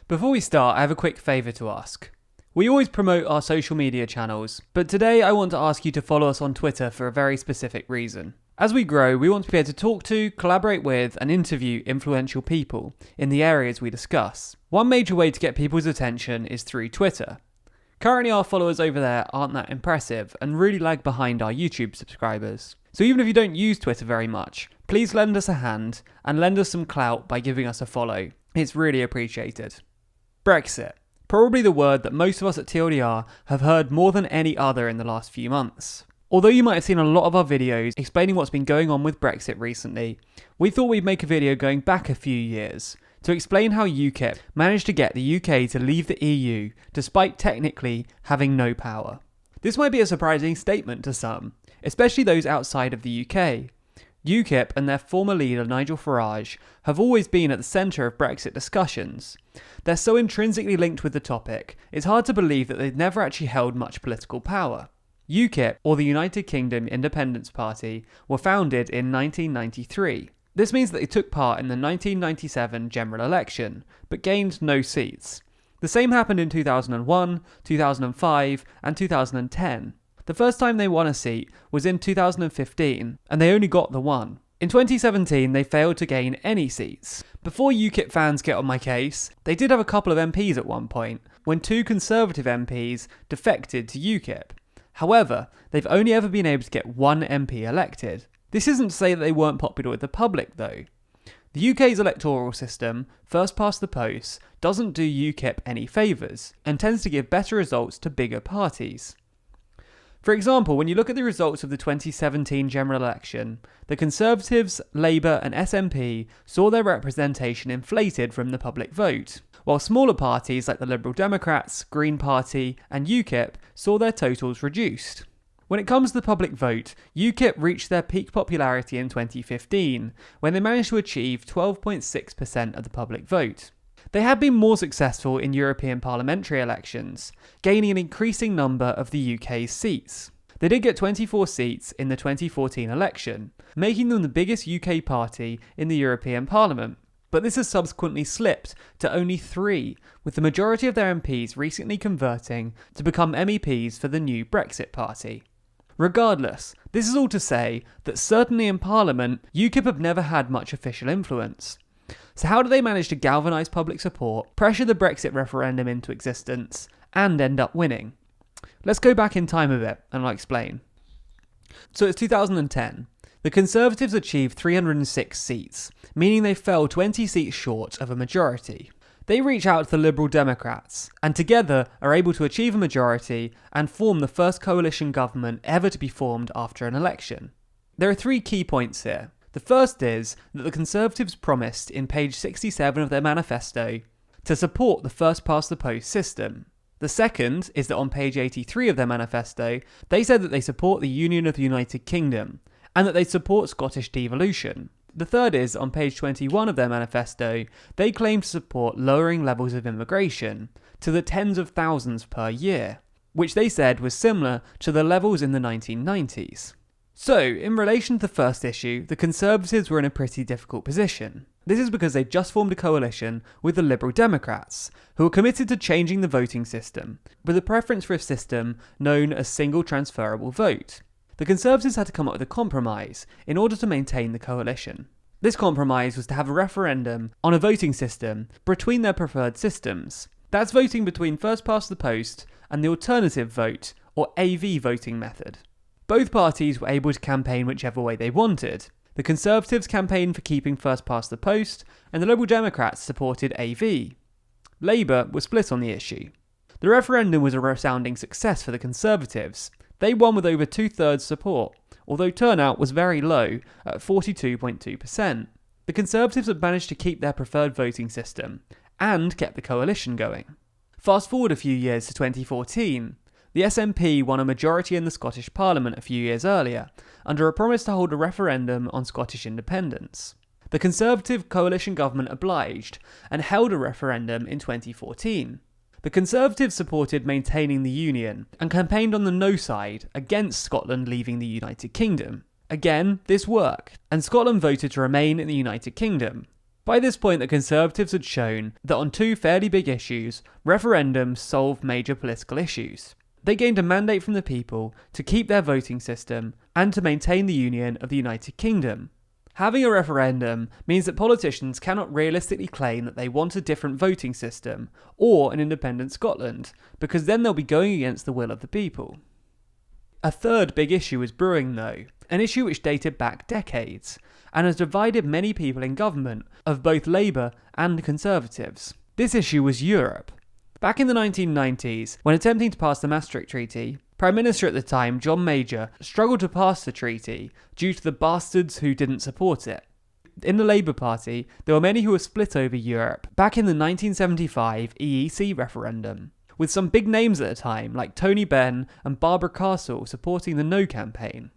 Before we start, I have a quick favour to ask. We always promote our social media channels, but today I want to ask you to follow us on Twitter for a very specific reason. As we grow, we want to be able to talk to, collaborate with, and interview influential people in the areas we discuss. One major way to get people's attention is through Twitter. Currently, our followers over there aren't that impressive and really lag behind our YouTube subscribers. So even if you don't use Twitter very much, please lend us a hand and lend us some clout by giving us a follow. It's really appreciated. Brexit. Probably the word that most of us at TLDR have heard more than any other in the last few months. Although you might have seen a lot of our videos explaining what's been going on with Brexit recently, we thought we'd make a video going back a few years to explain how UKIP managed to get the UK to leave the EU despite technically having no power. This might be a surprising statement to some, especially those outside of the UK. UKIP and their former leader Nigel Farage have always been at the centre of Brexit discussions. They're so intrinsically linked with the topic, it's hard to believe that they've never actually held much political power. UKIP, or the United Kingdom Independence Party, were founded in 1993. This means that they took part in the 1997 general election, but gained no seats. The same happened in 2001, 2005, and 2010. The first time they won a seat was in 2015, and they only got the one. In 2017, they failed to gain any seats. Before UKIP fans get on my case, they did have a couple of MPs at one point, when two Conservative MPs defected to UKIP. However, they've only ever been able to get one MP elected. This isn't to say that they weren't popular with the public, though. The UK's electoral system, first past the post, doesn't do UKIP any favours, and tends to give better results to bigger parties. For example, when you look at the results of the 2017 general election, the Conservatives, Labour and SNP saw their representation inflated from the public vote, while smaller parties like the Liberal Democrats, Green Party and UKIP saw their totals reduced. When it comes to the public vote, UKIP reached their peak popularity in 2015, when they managed to achieve 12.6% of the public vote. They had been more successful in European parliamentary elections, gaining an increasing number of the UK's seats. They did get 24 seats in the 2014 election, making them the biggest UK party in the European Parliament. But this has subsequently slipped to only 3, with the majority of their MPs recently converting to become MEPs for the new Brexit party. Regardless, this is all to say that certainly in Parliament, UKIP have never had much official influence. So how do they manage to galvanise public support, pressure the Brexit referendum into existence, and end up winning? Let's go back in time a bit, and I'll explain. So it's 2010. The Conservatives achieved 306 seats, meaning they fell 20 seats short of a majority. They reach out to the Liberal Democrats, and together are able to achieve a majority and form the first coalition government ever to be formed after an election. There are 3 key points here. The first is that the Conservatives promised in page 67 of their manifesto to support the first past the post system. The second is that on page 83 of their manifesto, they said that they support the Union of the United Kingdom and that they support Scottish devolution. The third is, on page 21 of their manifesto, they claim to support lowering levels of immigration to the tens of thousands per year, which they said was similar to the levels in the 1990s. So, in relation to the first issue, the Conservatives were in a pretty difficult position. This is because they just formed a coalition with the Liberal Democrats, who were committed to changing the voting system, with a preference for a system known as single transferable vote. The Conservatives had to come up with a compromise in order to maintain the coalition. This compromise was to have a referendum on a voting system between their preferred systems. That's voting between first past the post and the alternative vote, or AV voting method. Both parties were able to campaign whichever way they wanted. The Conservatives campaigned for keeping first past the post, and the Liberal Democrats supported AV. Labour was split on the issue. The referendum was a resounding success for the Conservatives. They won with over 2/3 support, although turnout was very low at 42.2%. The Conservatives had managed to keep their preferred voting system, and kept the coalition going. Fast forward a few years to 2014. The SNP won a majority in the Scottish Parliament a few years earlier, under a promise to hold a referendum on Scottish independence. The Conservative coalition government obliged, and held a referendum in 2014. The Conservatives supported maintaining the Union, and campaigned on the no side against Scotland leaving the United Kingdom. Again, this worked, and Scotland voted to remain in the United Kingdom. By this point, the Conservatives had shown that on two fairly big issues, referendums solve major political issues. They gained a mandate from the people to keep their voting system and to maintain the union of the United Kingdom. Having a referendum means that politicians cannot realistically claim that they want a different voting system or an independent Scotland, because then they'll be going against the will of the people. A third big issue was brewing though, an issue which dated back decades, and has divided many people in government of both Labour and Conservatives. This issue was Europe. Back in the 1990s, when attempting to pass the Maastricht Treaty, Prime Minister at the time, John Major, struggled to pass the treaty due to the bastards who didn't support it. In the Labour Party, there were many who were split over Europe back in the 1975 EEC referendum, with some big names at the time like Tony Benn and Barbara Castle supporting the No campaign.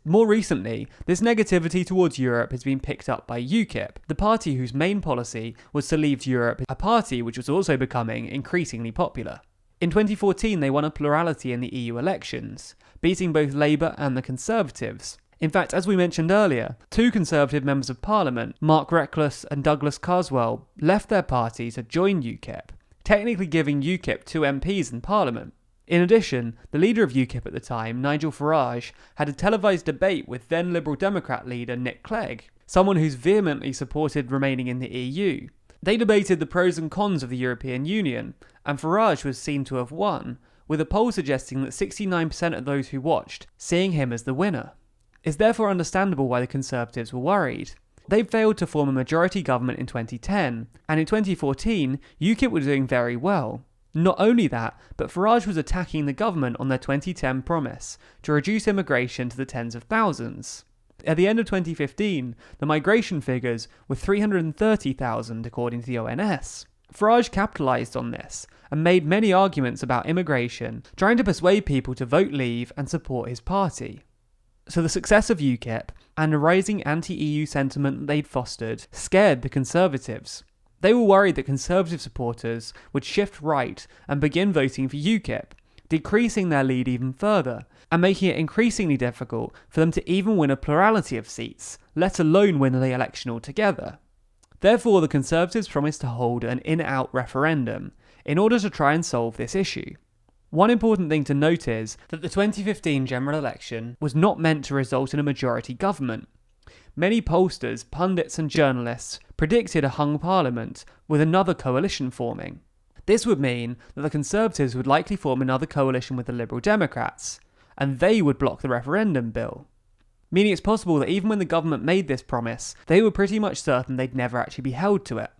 More recently, this negativity towards Europe has been picked up by UKIP, the party whose main policy was to leave Europe, a party which was also becoming increasingly popular. In 2014, they won a plurality in the EU elections, beating both Labour and the Conservatives. In fact, as we mentioned earlier, two Conservative members of Parliament, Mark Reckless and Douglas Carswell, left their party to join UKIP, technically giving UKIP 2 MPs in Parliament. In addition, the leader of UKIP at the time, Nigel Farage, had a televised debate with then Liberal Democrat leader Nick Clegg, someone who's vehemently supported remaining in the EU. They debated the pros and cons of the European Union, and Farage was seen to have won, with a poll suggesting that 69% of those who watched seeing him as the winner. It's therefore understandable why the Conservatives were worried. They failed to form a majority government in 2010, and in 2014, UKIP were doing very well. Not only that, but Farage was attacking the government on their 2010 promise to reduce immigration to the tens of thousands. At the end of 2015, the migration figures were 330,000 according to the ONS. Farage capitalised on this and made many arguments about immigration, trying to persuade people to vote Leave and support his party. So the success of UKIP and the rising anti-EU sentiment that they'd fostered scared the Conservatives. They were worried that Conservative supporters would shift right and begin voting for UKIP, decreasing their lead even further, and making it increasingly difficult for them to even win a plurality of seats, let alone win the election altogether. Therefore, the Conservatives promised to hold an in-out referendum in order to try and solve this issue. One important thing to note is that the 2015 general election was not meant to result in a majority government. Many pollsters, pundits and journalists predicted a hung parliament with another coalition forming. This would mean that the Conservatives would likely form another coalition with the Liberal Democrats, and they would block the referendum bill. Meaning it's possible that even when the government made this promise, they were pretty much certain they'd never actually be held to it.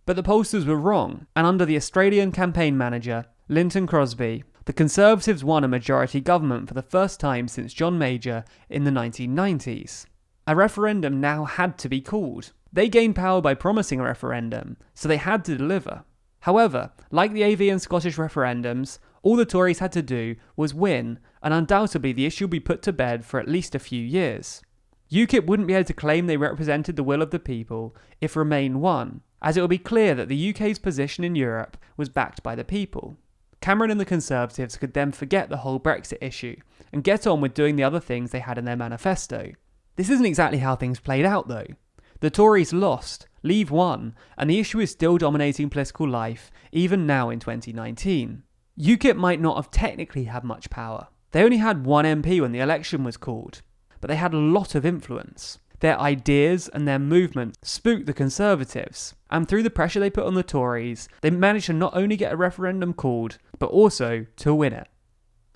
But the pollsters were wrong, and under the Australian campaign manager, Lynton Crosby, the Conservatives won a majority government for the first time since John Major in the 1990s. A referendum now had to be called. They gained power by promising a referendum, so they had to deliver. However, like the AV and Scottish referendums, all the Tories had to do was win, and undoubtedly the issue would be put to bed for at least a few years. UKIP wouldn't be able to claim they represented the will of the people if Remain won, as it would be clear that the UK's position in Europe was backed by the people. Cameron and the Conservatives could then forget the whole Brexit issue and get on with doing the other things they had in their manifesto. This isn't exactly how things played out though. The Tories lost, Leave won, and the issue is still dominating political life even now in 2019. UKIP might not have technically had much power. They only had one MP when the election was called, but they had a lot of influence. Their ideas and their movement spooked the Conservatives, and through the pressure they put on the Tories, they managed to not only get a referendum called, but also to win it.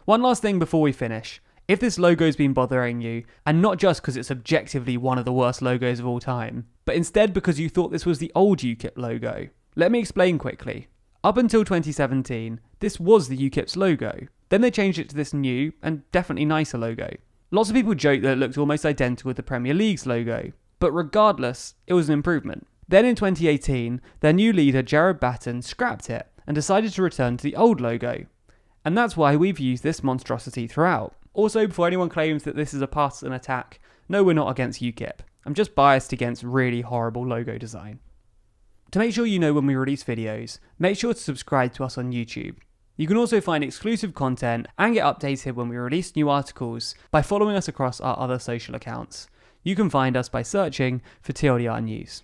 One last thing before we finish. If this logo's been bothering you, and not just because it's objectively one of the worst logos of all time, but instead because you thought this was the old UKIP logo, let me explain quickly. Up until 2017, this was the UKIP's logo. Then they changed it to this new, and definitely nicer logo. Lots of people joked that it looked almost identical with the Premier League's logo, but regardless, it was an improvement. Then in 2018, their new leader Jared Batten scrapped it and decided to return to the old logo. And that's why we've used this monstrosity throughout. Also, before anyone claims that this is a partisan attack, no, we're not against UKIP. I'm just biased against really horrible logo design. To make sure you know when we release videos, make sure to subscribe to us on YouTube. You can also find exclusive content and get updated when we release new articles by following us across our other social accounts. You can find us by searching for TLDR News.